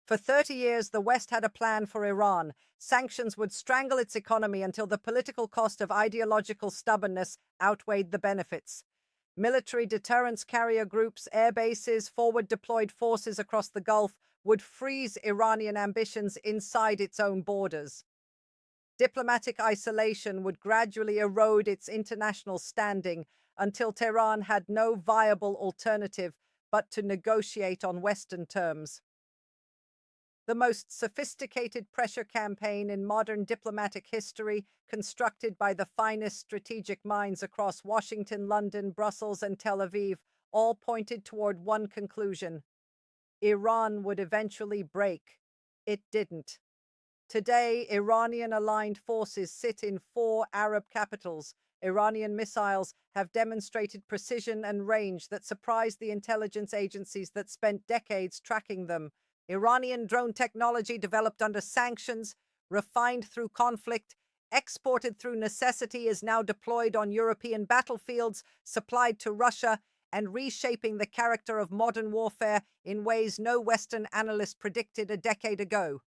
For 30 years, the West had a plan for Iran. Sanctions would strangle its economy until the political cost of ideological stubbornness outweighed the benefits. Military deterrence carrier groups, air bases, forward deployed forces across the Gulf would freeze Iranian ambitions inside its own borders. Diplomatic isolation would gradually erode its international standing until Tehran had no viable alternative but to negotiate on Western terms. The most sophisticated pressure campaign in modern diplomatic history, constructed by the finest strategic minds across Washington, London, Brussels, and Tel Aviv, all pointed toward one conclusion: Iran would eventually break. It didn't. Today, Iranian-aligned forces sit in 4 Arab capitals. Iranian missiles have demonstrated precision and range that surprised the intelligence agencies that spent decades tracking them. Iranian drone technology developed under sanctions, refined through conflict, exported through necessity is now deployed on European battlefields, supplied to Russia, and reshaping the character of modern warfare in ways no Western analyst predicted a decade ago.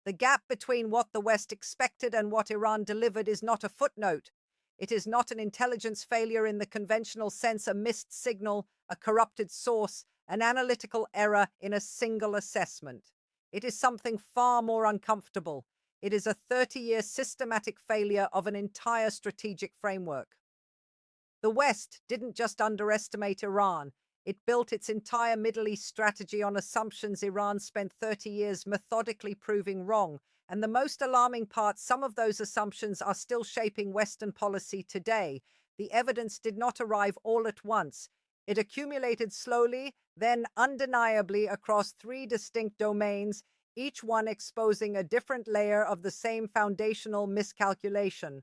The gap between what the West expected and what Iran delivered is not a footnote. It is not an intelligence failure in the conventional sense, a missed signal, a corrupted source, an analytical error in a single assessment. It is something far more uncomfortable. It is a 30-year systematic failure of an entire strategic framework. The West didn't just underestimate Iran. It built its entire Middle East strategy on assumptions Iran spent 30 years methodically proving wrong. And the most alarming part, some of those assumptions are still shaping Western policy today. The evidence did not arrive all at once. It accumulated slowly, then undeniably across 3 distinct domains, each one exposing a different layer of the same foundational miscalculation.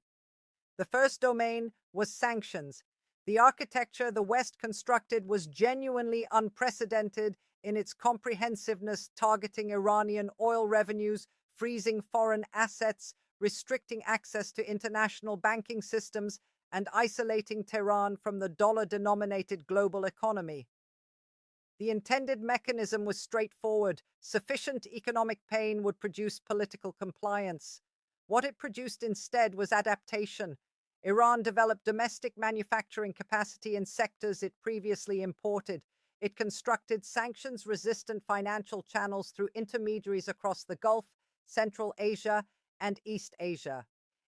The first domain was sanctions. The architecture the West constructed was genuinely unprecedented in its comprehensiveness, targeting Iranian oil revenues, freezing foreign assets, restricting access to international banking systems, and isolating Tehran from the dollar-denominated global economy. The intended mechanism was straightforward. Sufficient economic pain would produce political compliance. What it produced instead was adaptation. Iran developed domestic manufacturing capacity in sectors it previously imported. It constructed sanctions-resistant financial channels through intermediaries across the Gulf, Central Asia, and East Asia.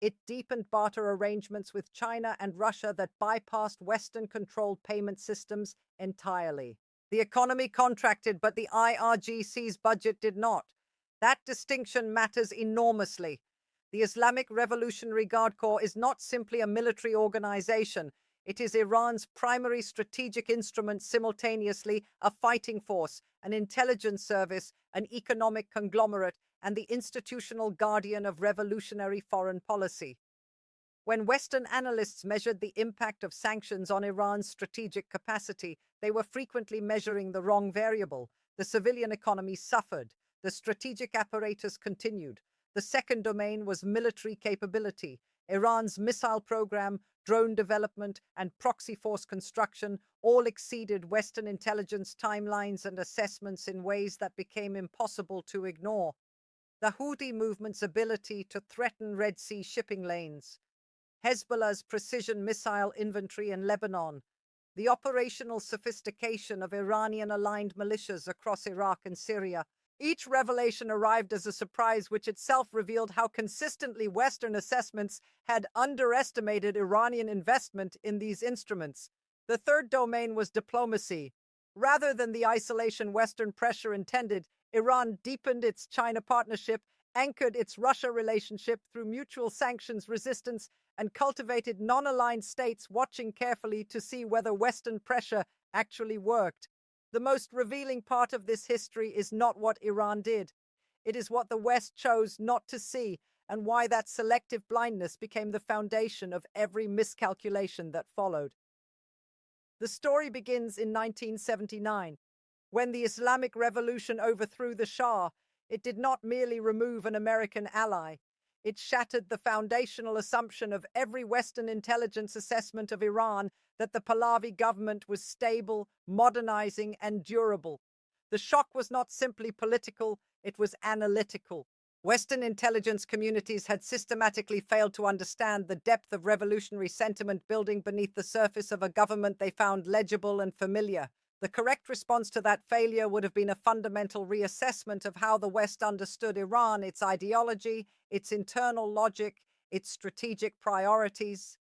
It deepened barter arrangements with China and Russia that bypassed Western-controlled payment systems entirely. The economy contracted, but the IRGC's budget did not. That distinction matters enormously. The Islamic Revolutionary Guard Corps is not simply a military organization. It is Iran's primary strategic instrument, simultaneously a fighting force, an intelligence service, an economic conglomerate, and the institutional guardian of revolutionary foreign policy. When Western analysts measured the impact of sanctions on Iran's strategic capacity, they were frequently measuring the wrong variable. The civilian economy suffered. The strategic apparatus continued. The second domain was military capability. Iran's missile program, drone development, and proxy force construction all exceeded Western intelligence timelines and assessments in ways that became impossible to ignore. The Houthi movement's ability to threaten Red Sea shipping lanes, Hezbollah's precision missile inventory in Lebanon, the operational sophistication of Iranian-aligned militias across Iraq and Syria. Each revelation arrived as a surprise, which itself revealed how consistently Western assessments had underestimated Iranian investment in these instruments. The third domain was diplomacy. Rather than the isolation Western pressure intended, Iran deepened its China partnership, anchored its Russia relationship through mutual sanctions resistance, and cultivated non-aligned states, watching carefully to see whether Western pressure actually worked. The most revealing part of this history is not what Iran did. It is what the West chose not to see, and why that selective blindness became the foundation of every miscalculation that followed. The story begins in 1979. When the Islamic Revolution overthrew the Shah, it did not merely remove an American ally. It shattered the foundational assumption of every Western intelligence assessment of Iran that the Pahlavi government was stable, modernizing, and durable. The shock was not simply political, it was analytical. Western intelligence communities had systematically failed to understand the depth of revolutionary sentiment building beneath the surface of a government they found legible and familiar. The correct response to that failure would have been a fundamental reassessment of how the West understood Iran, its ideology, its internal logic, its strategic priorities.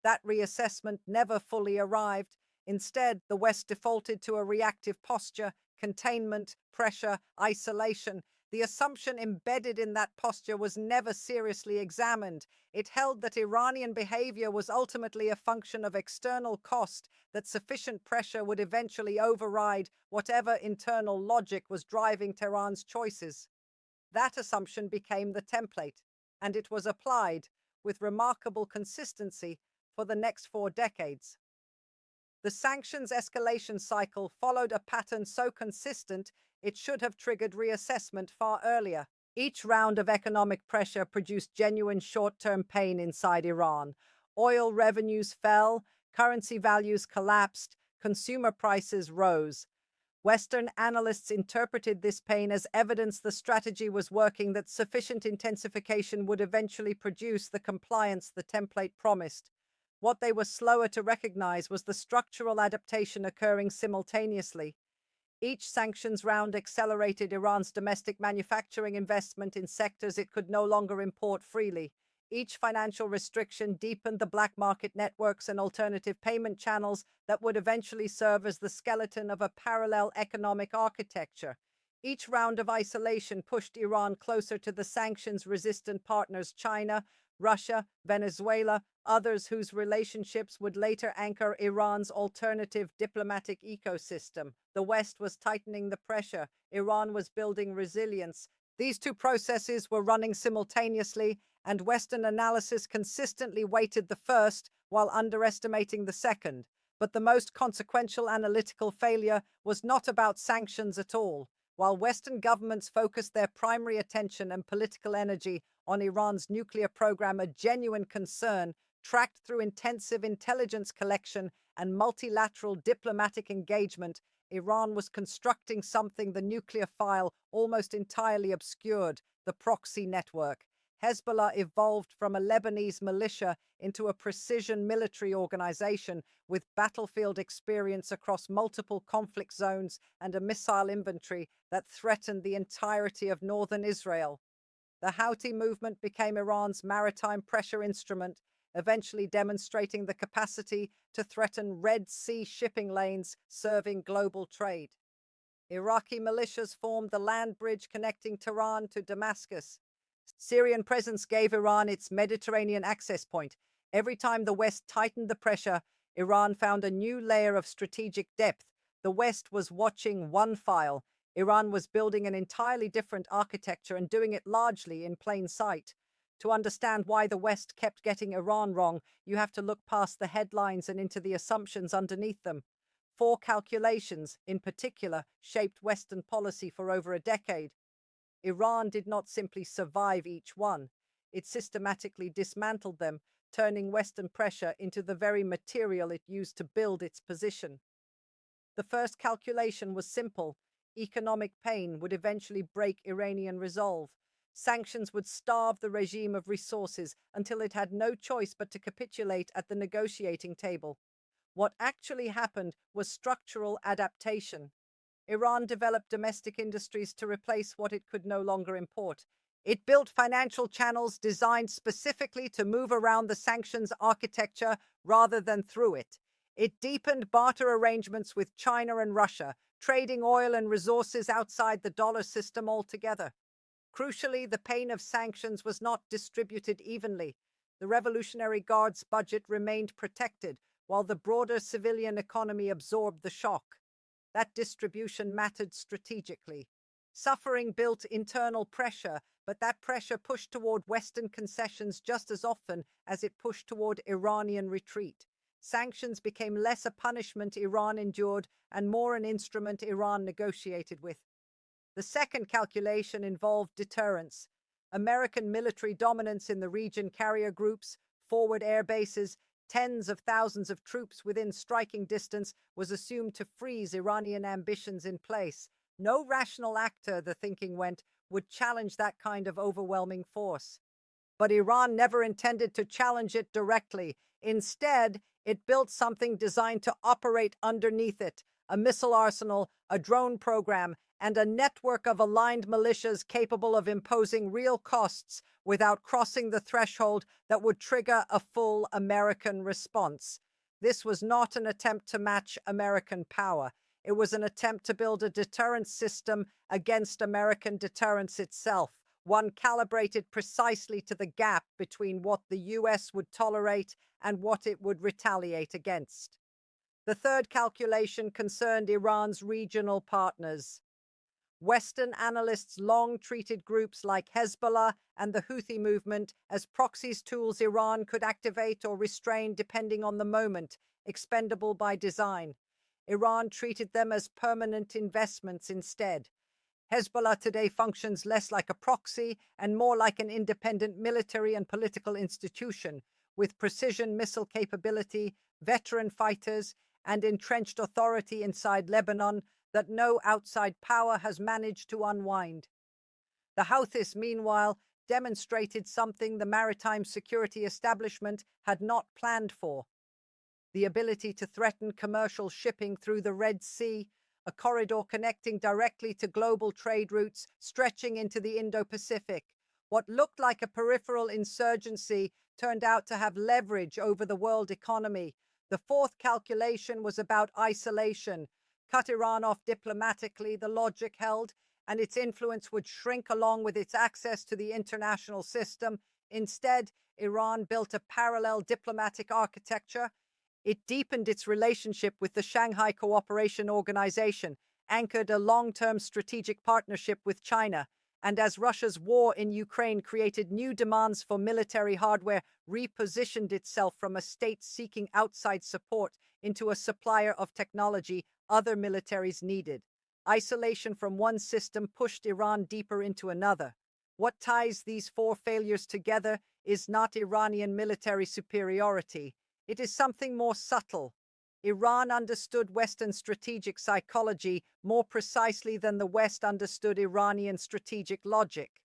That reassessment never fully arrived. Instead, the West defaulted to a reactive posture, containment, pressure, isolation. The assumption embedded in that posture was never seriously examined. It held that Iranian behavior was ultimately a function of external cost, that sufficient pressure would eventually override whatever internal logic was driving Tehran's choices. That assumption became the template, and it was applied with remarkable consistency for the next 4 decades. The sanctions escalation cycle followed a pattern so consistent it should have triggered reassessment far earlier. Each round of economic pressure produced genuine short-term pain inside Iran. Oil revenues fell, currency values collapsed, consumer prices rose. Western analysts interpreted this pain as evidence the strategy was working, that sufficient intensification would eventually produce the compliance the template promised. What they were slower to recognize was the structural adaptation occurring simultaneously. Each sanctions round accelerated Iran's domestic manufacturing investment in sectors it could no longer import freely. Each financial restriction deepened the black market networks and alternative payment channels that would eventually serve as the skeleton of a parallel economic architecture. Each round of isolation pushed Iran closer to the sanctions-resistant partners China, Russia, Venezuela, others whose relationships would later anchor Iran's alternative diplomatic ecosystem. The West was tightening the pressure. Iran was building resilience. These two processes were running simultaneously, and Western analysis consistently weighted the first while underestimating the second. But the most consequential analytical failure was not about sanctions at all. While Western governments focused their primary attention and political energy on Iran's nuclear program, a genuine concern, tracked through intensive intelligence collection and multilateral diplomatic engagement, Iran was constructing something the nuclear file almost entirely obscured: the Proxy network. Hezbollah evolved from a Lebanese militia into a precision military organization with battlefield experience across multiple conflict zones and a missile inventory that threatened the entirety of northern Israel. The Houthi movement became Iran's maritime pressure instrument, eventually demonstrating the capacity to threaten Red Sea shipping lanes serving global trade. Iraqi militias formed the land bridge connecting Tehran to Damascus. Syrian presence gave Iran its Mediterranean access point. Every time the West tightened the pressure, Iran found a new layer of strategic depth. The West was watching one file. Iran was building an entirely different architecture and doing it largely in plain sight. To understand why the West kept getting Iran wrong, you have to look past the headlines and into the assumptions underneath them. 4 calculations, in particular, shaped Western policy for over a decade. Iran did not simply survive each one. It systematically dismantled them, turning Western pressure into the very material it used to build its position. The first calculation was simple. Economic pain would eventually break Iranian resolve. Sanctions would starve the regime of resources until it had no choice but to capitulate at the negotiating table. What actually happened was structural adaptation. Iran developed domestic industries to replace what it could no longer import. It built financial channels designed specifically to move around the sanctions architecture rather than through it. It deepened barter arrangements with China and Russia, trading oil and resources outside the dollar system altogether. Crucially, the pain of sanctions was not distributed evenly. The Revolutionary Guard's budget remained protected, while the broader civilian economy absorbed the shock. That distribution mattered strategically. Suffering built internal pressure, but that pressure pushed toward Western concessions just as often as it pushed toward Iranian retreat. Sanctions became less a punishment Iran endured and more an instrument Iran negotiated with. The second calculation involved deterrence. American military dominance in the region, carrier groups, forward air bases, tens of thousands of troops within striking distance was assumed to freeze Iranian ambitions in place. No rational actor, the thinking went, would challenge that kind of overwhelming force. But Iran never intended to challenge it directly. Instead, it built something designed to operate underneath it: a missile arsenal, a drone program, and a network of aligned militias capable of imposing real costs without crossing the threshold that would trigger a full American response. This was not an attempt to match American power. It was an attempt to build a deterrence system against American deterrence itself, one calibrated precisely to the gap between what the US would tolerate and what it would retaliate against. The third calculation concerned Iran's regional partners. Western analysts long treated groups like Hezbollah and the Houthi movement as proxies, tools Iran could activate or restrain depending on the moment, expendable by design. Iran treated them as permanent investments instead. Hezbollah today functions less like a proxy and more like an independent military and political institution, with precision missile capability, veteran fighters, and entrenched authority inside Lebanon that no outside power has managed to unwind. The Houthis, meanwhile, demonstrated something the maritime security establishment had not planned for: the ability to threaten commercial shipping through the Red Sea, a corridor connecting directly to global trade routes stretching into the Indo-Pacific. What looked like a peripheral insurgency turned out to have leverage over the world economy. The fourth calculation was about isolation. Cut Iran off diplomatically, the logic held, and its influence would shrink along with its access to the international system. Instead, Iran built a parallel diplomatic architecture. It deepened its relationship with the Shanghai Cooperation Organization, anchored a long-term strategic partnership with China, and as Russia's war in Ukraine created new demands for military hardware, repositioned itself from a state seeking outside support into a supplier of technology other militaries needed. Isolation from one system pushed Iran deeper into another. What ties these four failures together is not Iranian military superiority. It is something more subtle. Iran understood Western strategic psychology more precisely than the West understood Iranian strategic logic.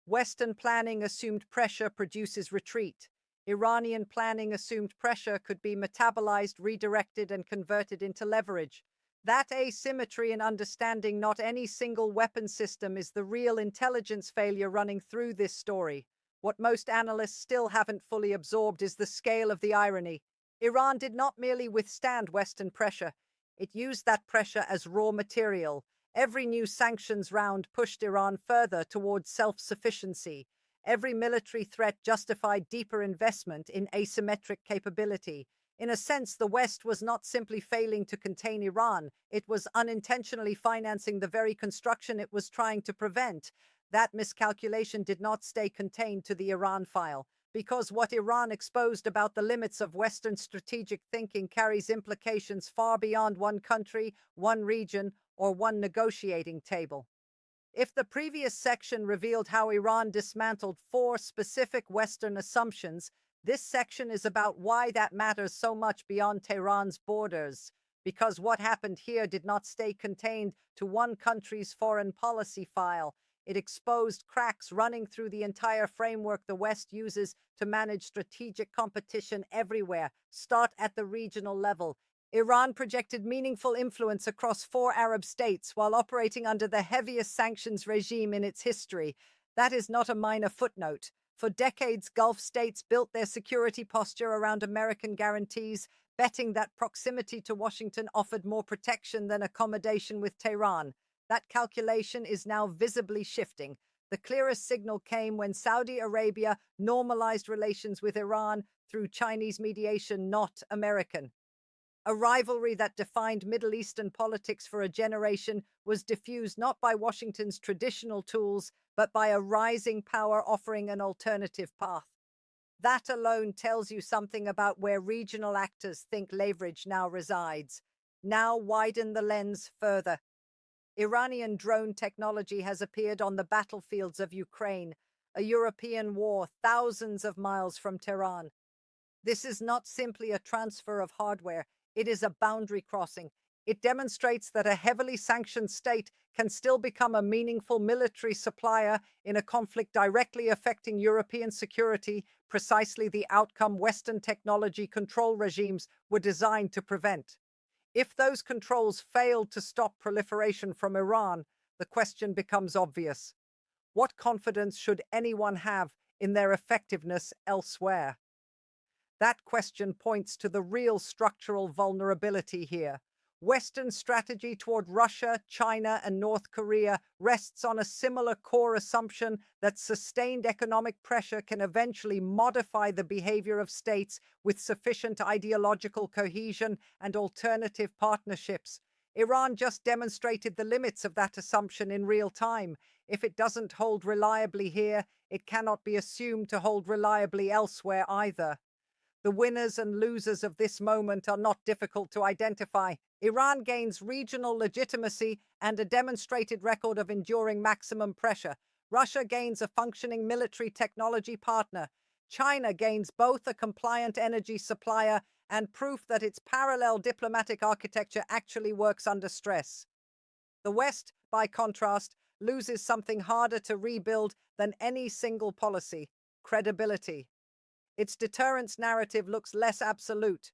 Western planning assumed pressure produces retreat. Iranian planning assumed pressure could be metabolized, redirected, and converted into leverage. That asymmetry in understanding not any single weapon system is the real intelligence failure running through this story. What most analysts still haven't fully absorbed is the scale of the irony. Iran did not merely withstand Western pressure, it used that pressure as raw material. Every new sanctions round pushed Iran further towards self-sufficiency. Every military threat justified deeper investment in asymmetric capability. In a sense, the West was not simply failing to contain Iran, it was unintentionally financing the very construction it was trying to prevent. That miscalculation did not stay contained to the Iran file, because what Iran exposed about the limits of Western strategic thinking carries implications far beyond one country, one region, or one negotiating table. If the previous section revealed how Iran dismantled four specific Western assumptions, this section is about why that matters so much beyond Tehran's borders, because what happened here did not stay contained to one country's foreign policy file. It exposed cracks running through the entire framework the West uses to manage strategic competition everywhere. Start at the regional level. Iran projected meaningful influence across four Arab states while operating under the heaviest sanctions regime in its history. That is not a minor footnote. For decades, Gulf states built their security posture around American guarantees, betting that proximity to Washington offered more protection than accommodation with Tehran. That calculation is now visibly shifting. The clearest signal came when Saudi Arabia normalized relations with Iran through Chinese mediation, not American. A rivalry that defined Middle Eastern politics for a generation was diffused not by Washington's traditional tools, but by a rising power offering an alternative path. That alone tells you something about where regional actors think leverage now resides. Now widen the lens further. Iranian drone technology has appeared on the battlefields of Ukraine, a European war thousands of miles from Tehran. This is not simply a transfer of hardware, it is a boundary crossing. It demonstrates that a heavily sanctioned state can still become a meaningful military supplier in a conflict directly affecting European security, precisely the outcome Western technology control regimes were designed to prevent. If those controls failed to stop proliferation from Iran, the question becomes obvious. What confidence should anyone have in their effectiveness elsewhere? That question points to the real structural vulnerability here. Western strategy toward Russia, China, and North Korea rests on a similar core assumption that sustained economic pressure can eventually modify the behavior of states with sufficient ideological cohesion and alternative partnerships. Iran just demonstrated the limits of that assumption in real time. If it doesn't hold reliably here, it cannot be assumed to hold reliably elsewhere either. The winners and losers of this moment are not difficult to identify. Iran gains regional legitimacy and a demonstrated record of enduring maximum pressure. Russia gains a functioning military technology partner. China gains both a compliant energy supplier and proof that its parallel diplomatic architecture actually works under stress. The West, by contrast, loses something harder to rebuild than any single policy: credibility. Its deterrence narrative looks less absolute.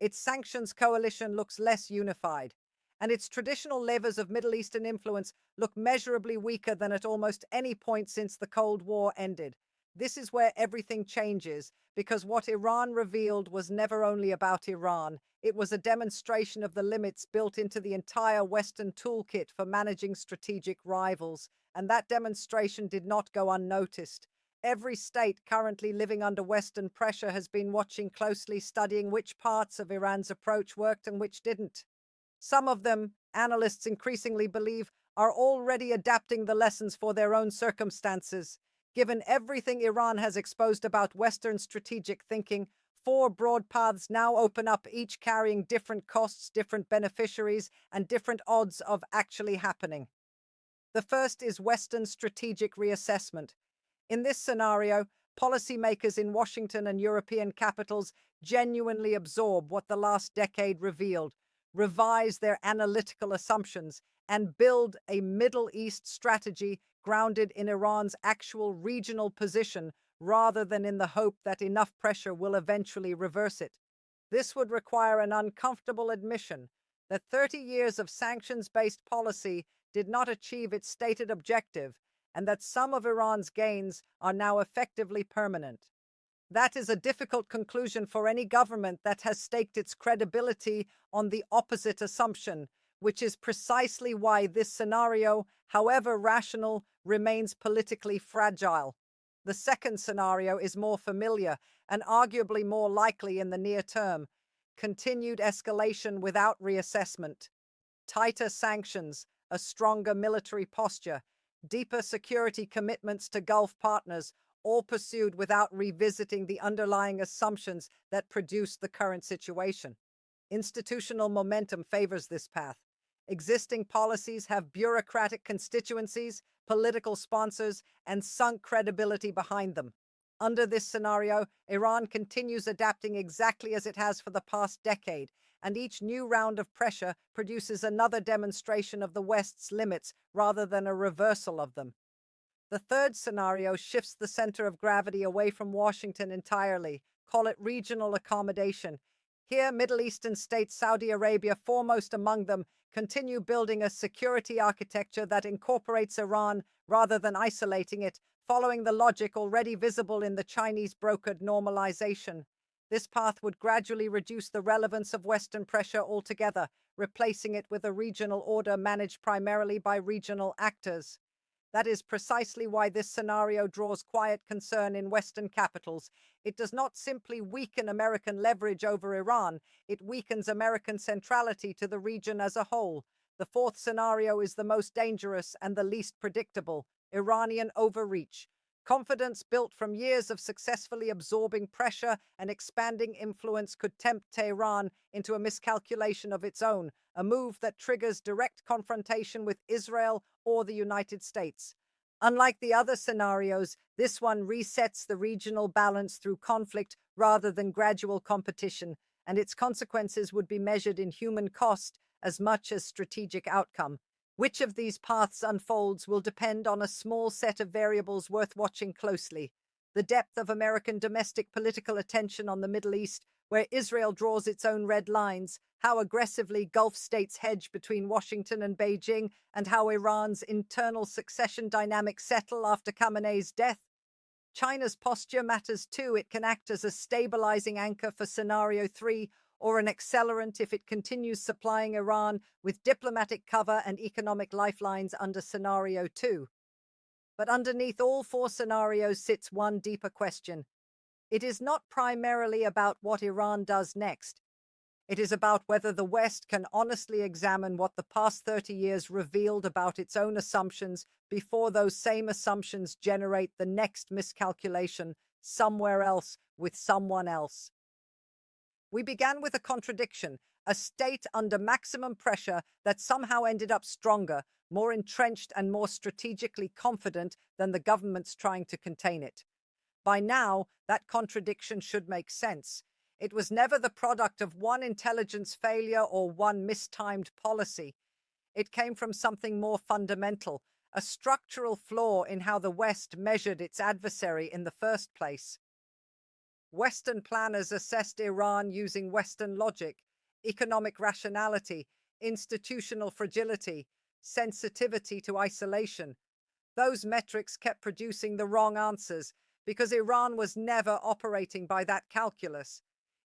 Its sanctions coalition looks less unified. And its traditional levers of Middle Eastern influence look measurably weaker than at almost any point since the Cold War ended. This is where everything changes, because what Iran revealed was never only about Iran. It was a demonstration of the limits built into the entire Western toolkit for managing strategic rivals. And that demonstration did not go unnoticed. Every state currently living under Western pressure has been watching closely, studying which parts of Iran's approach worked and which didn't. Some of them, analysts increasingly believe, are already adapting the lessons for their own circumstances. Given everything Iran has exposed about Western strategic thinking, 4 broad paths now open up, each carrying different costs, different beneficiaries, and different odds of actually happening. The first is Western strategic reassessment. In this scenario, policymakers in Washington and European capitals genuinely absorb what the last decade revealed, revise their analytical assumptions, and build a Middle East strategy grounded in Iran's actual regional position rather than in the hope that enough pressure will eventually reverse it. This would require an uncomfortable admission that 30 years of sanctions-based policy did not achieve its stated objective, and that some of Iran's gains are now effectively permanent. That is a difficult conclusion for any government that has staked its credibility on the opposite assumption, which is precisely why this scenario, however rational, remains politically fragile. The second scenario is more familiar and arguably more likely in the near term: continued escalation without reassessment, tighter sanctions, a stronger military posture, deeper security commitments to Gulf partners, all pursued without revisiting the underlying assumptions that produced the current situation. Institutional momentum favors this path. Existing policies have bureaucratic constituencies, political sponsors, and sunk credibility behind them. Under this scenario, Iran continues adapting exactly as it has for the past decade, and each new round of pressure produces another demonstration of the West's limits rather than a reversal of them. The third scenario shifts the center of gravity away from Washington entirely. Call it regional accommodation. Here, Middle Eastern states, Saudi Arabia foremost among them, continue building a security architecture that incorporates Iran rather than isolating it, following the logic already visible in the Chinese brokered normalization. This path would gradually reduce the relevance of Western pressure altogether, replacing it with a regional order managed primarily by regional actors. That is precisely why this scenario draws quiet concern in Western capitals. It does not simply weaken American leverage over Iran, it weakens American centrality to the region as a whole. The fourth scenario is the most dangerous and the least predictable: Iranian overreach. Confidence built from years of successfully absorbing pressure and expanding influence could tempt Tehran into a miscalculation of its own, a move that triggers direct confrontation with Israel or the United States. Unlike the other scenarios, this one resets the regional balance through conflict rather than gradual competition, and its consequences would be measured in human cost as much as strategic outcome. Which of these paths unfolds will depend on a small set of variables worth watching closely. The depth of American domestic political attention on the Middle East, where Israel draws its own red lines, how aggressively Gulf states hedge between Washington and Beijing, and how Iran's internal succession dynamics settle after Khamenei's death. China's posture matters too. It can act as a stabilizing anchor for Scenario 3 or an accelerant if it continues supplying Iran with diplomatic cover and economic lifelines under Scenario 2. But underneath all four scenarios sits one deeper question. It is not primarily about what Iran does next. It is about whether the West can honestly examine what the past 30 years revealed about its own assumptions before those same assumptions generate the next miscalculation somewhere else with someone else. We began with a contradiction, a state under maximum pressure that somehow ended up stronger, more entrenched and more strategically confident than the governments trying to contain it. By now, that contradiction should make sense. It was never the product of one intelligence failure or one mistimed policy. It came from something more fundamental, a structural flaw in how the West measured its adversary in the first place. Western planners assessed Iran using Western logic, economic rationality, institutional fragility, sensitivity to isolation. Those metrics kept producing the wrong answers because Iran was never operating by that calculus.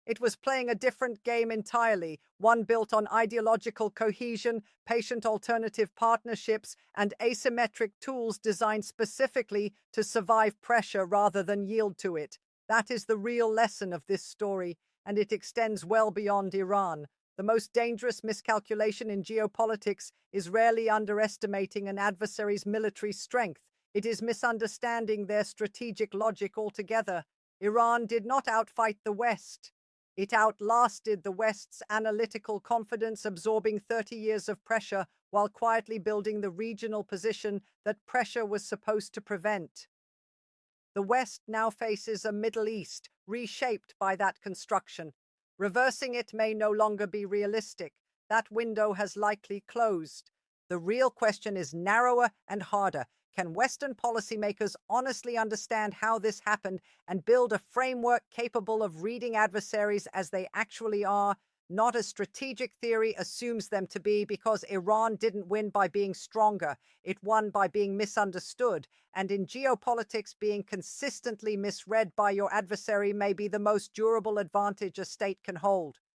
It was playing a different game entirely, one built on ideological cohesion, patient alternative partnerships, and asymmetric tools designed specifically to survive pressure rather than yield to it. That is the real lesson of this story, and it extends well beyond Iran. The most dangerous miscalculation in geopolitics is rarely underestimating an adversary's military strength. It is misunderstanding their strategic logic altogether. Iran did not outfight the West. It outlasted the West's analytical confidence, absorbing 30 years of pressure while quietly building the regional position that pressure was supposed to prevent. The West now faces a Middle East reshaped by that construction. Reversing it may no longer be realistic. That window has likely closed. The real question is narrower and harder. Can Western policymakers honestly understand how this happened and build a framework capable of reading adversaries as they actually are, not as strategic theory assumes them to be, because Iran didn't win by being stronger, it won by being misunderstood, and in geopolitics, being consistently misread by your adversary may be the most durable advantage a state can hold.